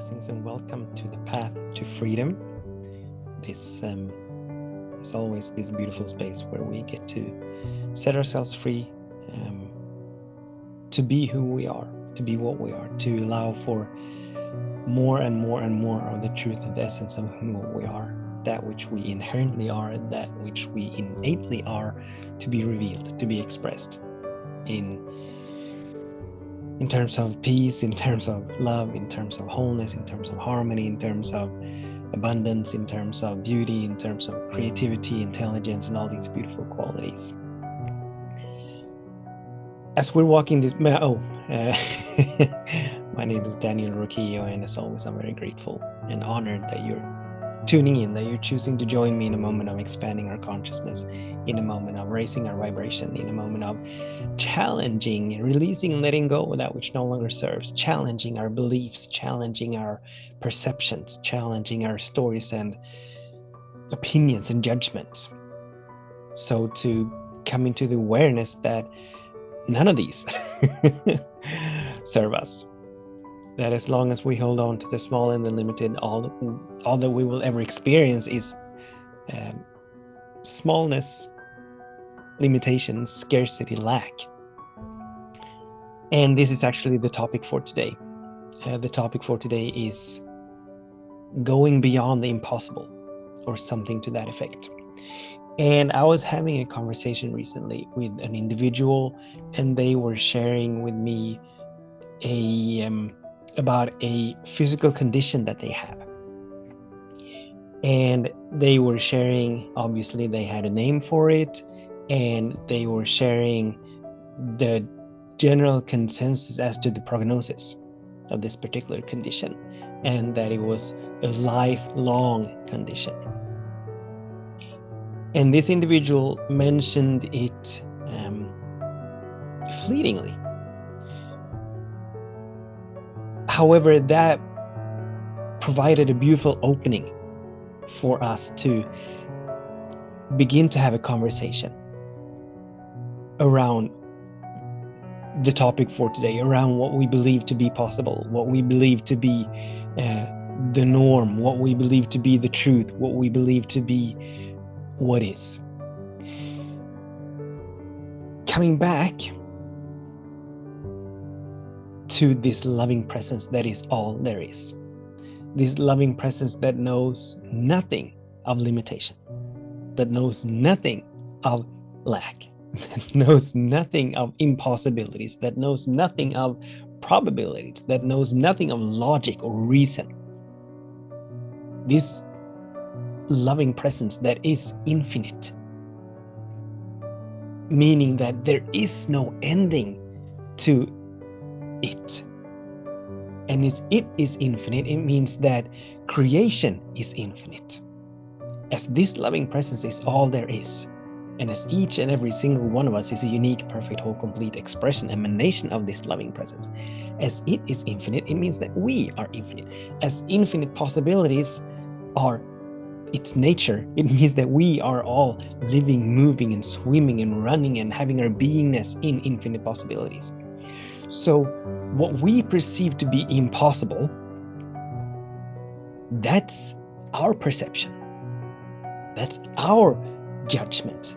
Blessings and welcome to the path to freedom. This is always this beautiful space where we get to set ourselves free, to be who we are, to be what we are, to allow for more and more and more of the truth of the essence of who we are, that which we inherently are, that which we innately are, to be revealed, to be expressed in terms of peace, in terms of love, in terms of wholeness, in terms of harmony, in terms of abundance, in terms of beauty, in terms of creativity, intelligence, and all these beautiful qualities. As we're walking this, my name is Daniel Roquillo, and as always, I'm very grateful and honored that you're tuning in, that you're choosing to join me in a moment of expanding our consciousness, in a moment of raising our vibration, in a moment of challenging, releasing and letting go of that which no longer serves, challenging our beliefs, challenging our perceptions, challenging our stories and opinions and judgments. So to come into the awareness that none of these serve us. That as long as we hold on to the small and the limited, all that we will ever experience is smallness, limitations, scarcity, lack. And this is actually the topic for today. The topic for today is going beyond the impossible, or something to that effect. And I was having a conversation recently with an individual, and they were sharing with me about a physical condition that they have. And they were sharing, obviously they had a name for it, and they were sharing the general consensus as to the prognosis of this particular condition, and that it was a lifelong condition. And this individual mentioned it fleetingly. However, that provided a beautiful opening for us to begin to have a conversation around the topic for today, around what we believe to be possible, what we believe to be the norm, what we believe to be the truth, what we believe to be what is. Coming back to this loving presence that is all there is. This loving presence that knows nothing of limitation, that knows nothing of lack, that knows nothing of impossibilities, that knows nothing of probabilities, that knows nothing of logic or reason. This loving presence that is infinite, meaning that there is no ending to it. And as it is infinite, it means that creation is infinite. As this loving presence is all there is, and as each and every single one of us is a unique, perfect, whole, complete expression, emanation of this loving presence, as it is infinite, it means that we are infinite. As infinite possibilities are its nature, it means that we are all living, moving, and swimming, and running, and having our beingness in infinite possibilities. So what we perceive to be impossible, that's our perception. That's our judgment.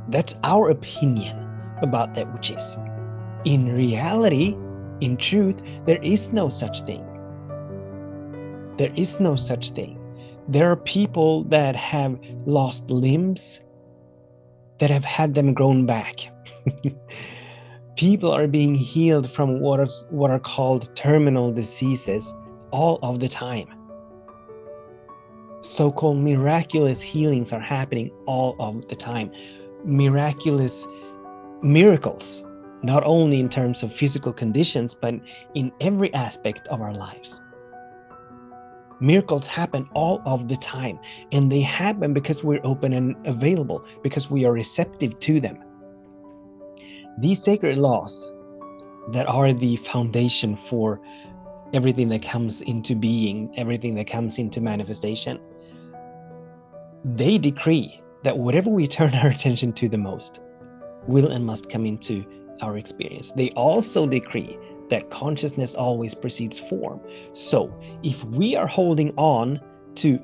That's our opinion about that which is. In reality, in truth, there is no such thing. There is no such thing. There are people that have lost limbs, that have had them grown back. People are being healed from what are called terminal diseases all of the time. So-called miraculous healings are happening all of the time. Miracles, not only in terms of physical conditions, but in every aspect of our lives. Miracles happen all of the time, and they happen because we're open and available, because we are receptive to them. These sacred laws that are the foundation for everything that comes into being, everything that comes into manifestation, they decree that whatever we turn our attention to the most will and must come into our experience. They also decree that consciousness always precedes form. So if we are holding on to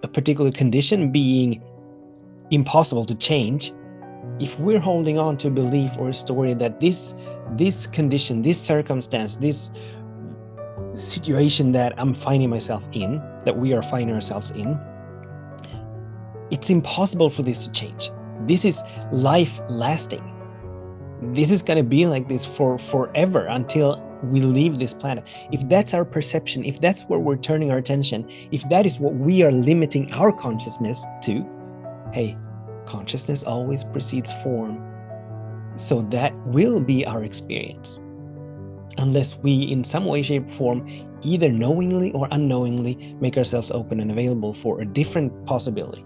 a particular condition being impossible to change, if we're holding on to a belief or a story that this condition, this circumstance, this situation that I'm finding myself in, that we are finding ourselves in, it's impossible for this to change. This is life lasting. This is going to be like this for forever until we leave this planet. If that's our perception, if that's where we're turning our attention, if that is what we are limiting our consciousness to, hey, consciousness always precedes form. So that will be our experience. Unless we, in some way, shape, or form, either knowingly or unknowingly, make ourselves open and available for a different possibility.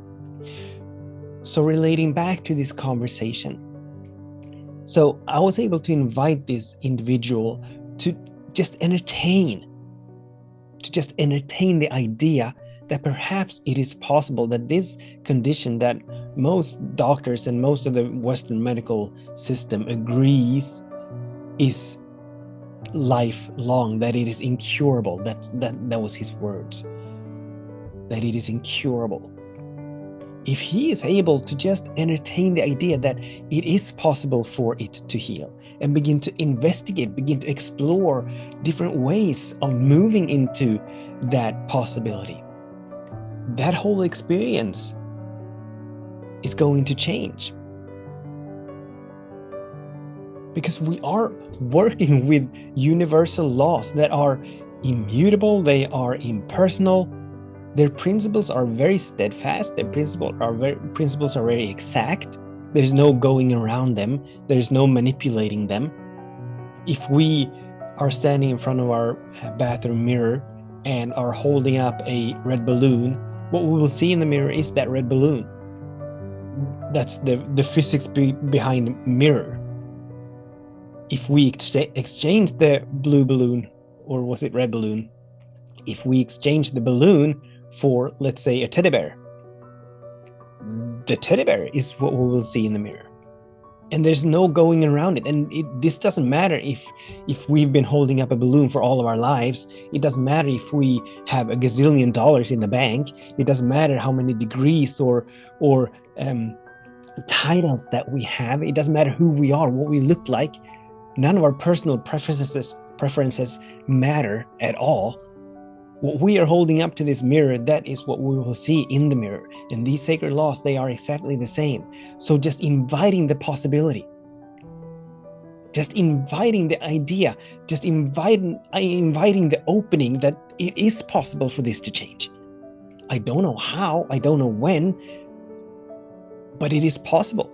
So relating back to this conversation, so I was able to invite this individual to just entertain the idea that perhaps it is possible that this condition that most doctors and most of the Western medical system agrees is lifelong, that it is incurable. That was his words, that it is incurable. If he is able to just entertain the idea that it is possible for it to heal and begin to investigate, begin to explore different ways of moving into that possibility, that whole experience is going to change. Because we are working with universal laws that are immutable, they are impersonal. Their principles are very steadfast. Their principles are very exact. There's no going around them. There's no manipulating them. If we are standing in front of our bathroom mirror and are holding up a red balloon, what we will see in the mirror is that red balloon. That's the physics behind mirror. If we exchange the blue balloon, or was it red balloon? If we exchange the balloon for, let's say, a teddy bear, the teddy bear is what we will see in the mirror. And there's no going around it. And this doesn't matter if we've been holding up a balloon for all of our lives. It doesn't matter if we have $1 gazillion in the bank. It doesn't matter how many degrees or titles that we have. It doesn't matter who we are, what we look like. None of our personal preferences matter at all. What we are holding up to this mirror, that is what we will see in the mirror. And these sacred laws, they are exactly the same. So just inviting the possibility, just inviting the idea, just inviting the opening that it is possible for this to change. I don't know how, I don't know when, but it is possible.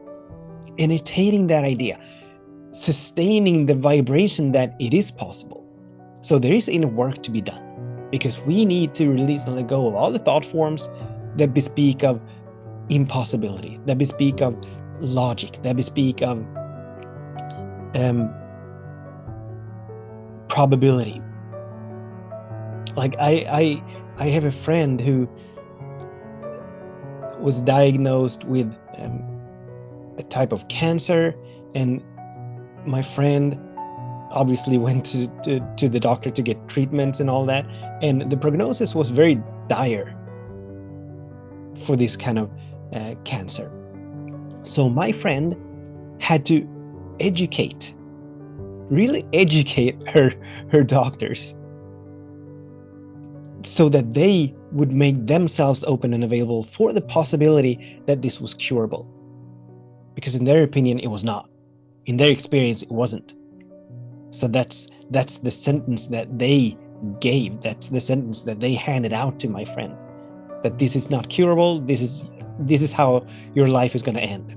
Entertaining that idea, sustaining the vibration that it is possible. So there is inner work to be done. Because we need to release and let go of all the thought forms that bespeak of impossibility, that bespeak of logic, that bespeak of probability. Like I have a friend who was diagnosed with a type of cancer, and my friend obviously went to the doctor to get treatments and all that, and the prognosis was very dire for this kind of cancer. So my friend had to really educate her doctors so that they would make themselves open and available for the possibility that this was curable. Because in their opinion, it was not. In their experience, it wasn't. So that's the sentence that they gave. That's the sentence that they handed out to my friend. That this is not curable. This is how your life is going to end.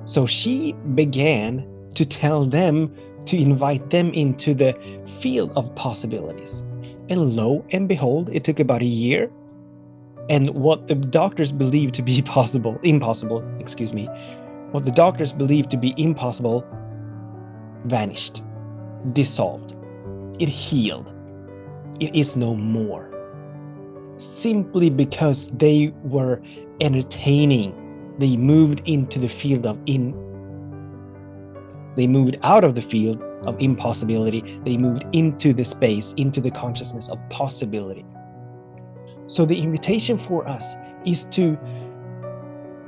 So she began to tell them, to invite them into the field of possibilities. And lo and behold, it took about a year. And what the doctors believed to be what the doctors believed to be impossible vanished, dissolved. It healed. It is no more. Simply because they were entertaining, they moved into the field of They moved out of the field of impossibility. They moved into the space, into the consciousness of possibility. So the invitation for us is to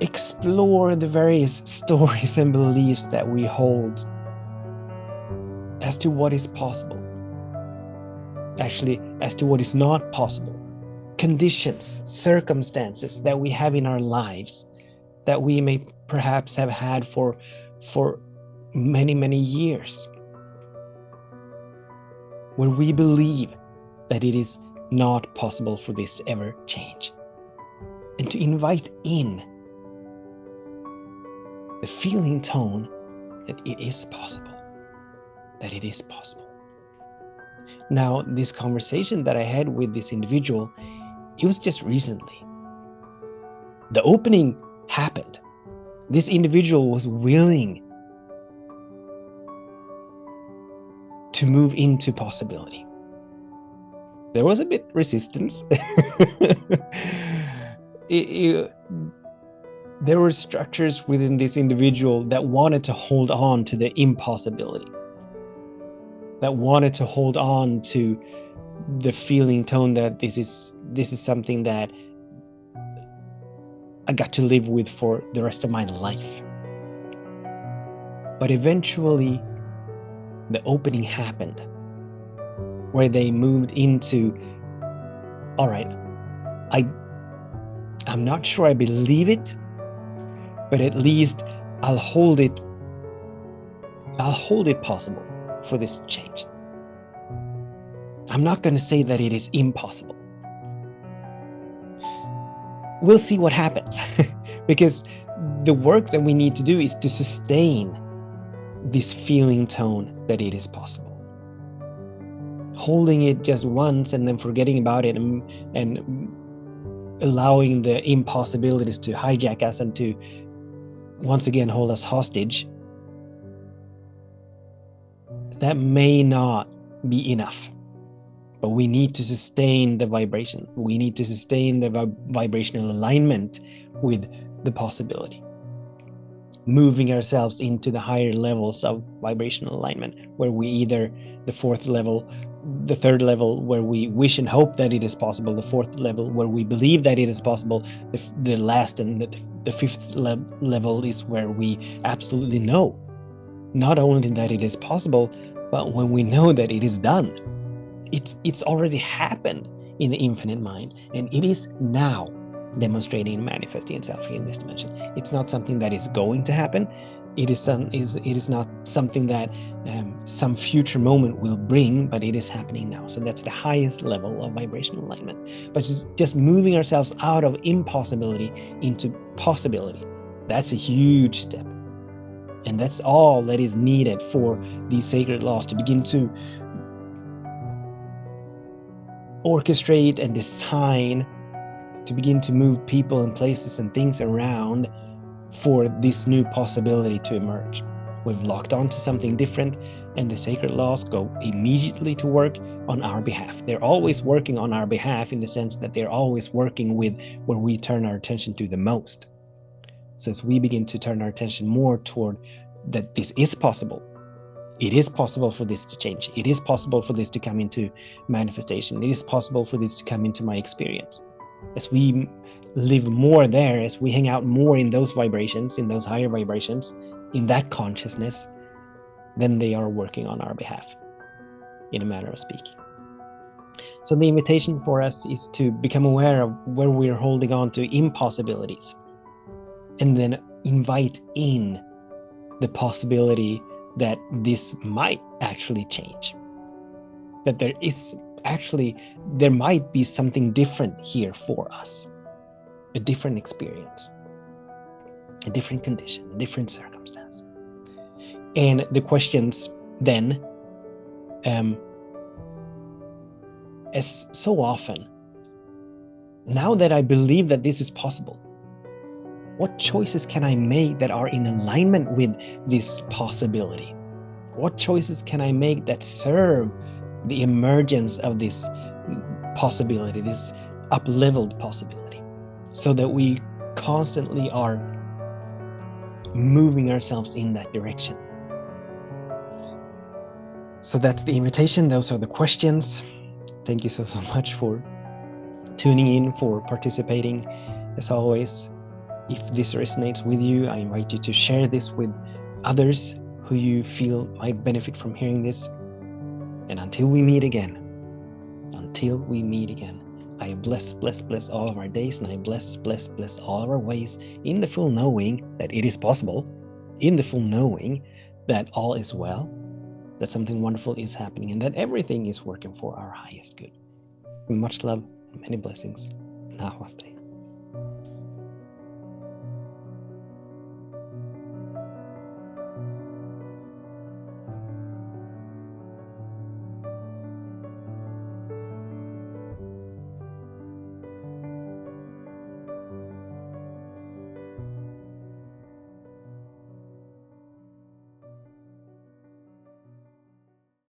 explore the various stories and beliefs that we hold as to what is possible. Actually, as to what is not possible. Conditions, circumstances that we have in our lives that we may perhaps have had for many, many years, where we believe that it is not possible for this to ever change. And to invite in the feeling tone that it is possible, that it is possible. Now, this conversation that I had with this individual, it was just recently. The opening happened. This individual was willing to move into possibility. There was a bit resistance. There were structures within this individual that wanted to hold on to the impossibility, that wanted to hold on to the feeling tone that this is something that I got to live with for the rest of my life. But eventually, the opening happened, where they moved into, all right, I'm not sure I believe it, but at least I'll hold it possible for this to change. I'm not going to say that it is impossible. We'll see what happens, because the work that we need to do is to sustain this feeling tone that it is possible. Holding it just once and then forgetting about it and allowing the impossibilities to hijack us and to once again hold us hostage, that may not be enough. But we need to sustain the vibration. We need to sustain the vibrational alignment with the possibility. Moving ourselves into the higher levels of vibrational alignment, where we either the fourth level, the third level, where we wish and hope that it is possible, the fourth level, where we believe that it is possible, the last and the fifth level is where we absolutely know, not only that it is possible, but when we know that it is done. It's already happened in the infinite mind, and it is now demonstrating and manifesting itself in this dimension. It's not something that is going to happen. It is not something that some future moment will bring, but it is happening now. So that's the highest level of vibrational alignment. But just moving ourselves out of impossibility into possibility, that's a huge step. And that's all that is needed for these sacred laws to begin to orchestrate and design, to begin to move people and places and things around for this new possibility to emerge. We've locked on to something different, and the sacred laws go immediately to work on our behalf. They're always working on our behalf in the sense that they're always working with where we turn our attention to the most. So as we begin to turn our attention more toward that this is possible, it is possible for this to change. It is possible for this to come into manifestation. It is possible for this to come into my experience. As we live more there, as we hang out more in those vibrations, in those higher vibrations, in that consciousness, then they are working on our behalf, in a manner of speaking. So the invitation for us is to become aware of where we're holding on to impossibilities, and then invite in the possibility that this might actually change, that there might be something different here for us, a different experience, a different condition, a different circumstance. And the questions then, as so often, now that I believe that this is possible, what choices can I make that are in alignment with this possibility? What choices can I make that serve the emergence of this possibility, this up-leveled possibility, so that we constantly are moving ourselves in that direction? So that's the invitation. Those are the questions. Thank you so much for tuning in, for participating. As always, if this resonates with you, I invite you to share this with others who you feel might benefit from hearing this. And until we meet again, I bless all of our days, and I bless all of our ways, in the full knowing that it is possible, in the full knowing that all is well, that something wonderful is happening, and that everything is working for our highest good. Much love and many blessings. Namaste.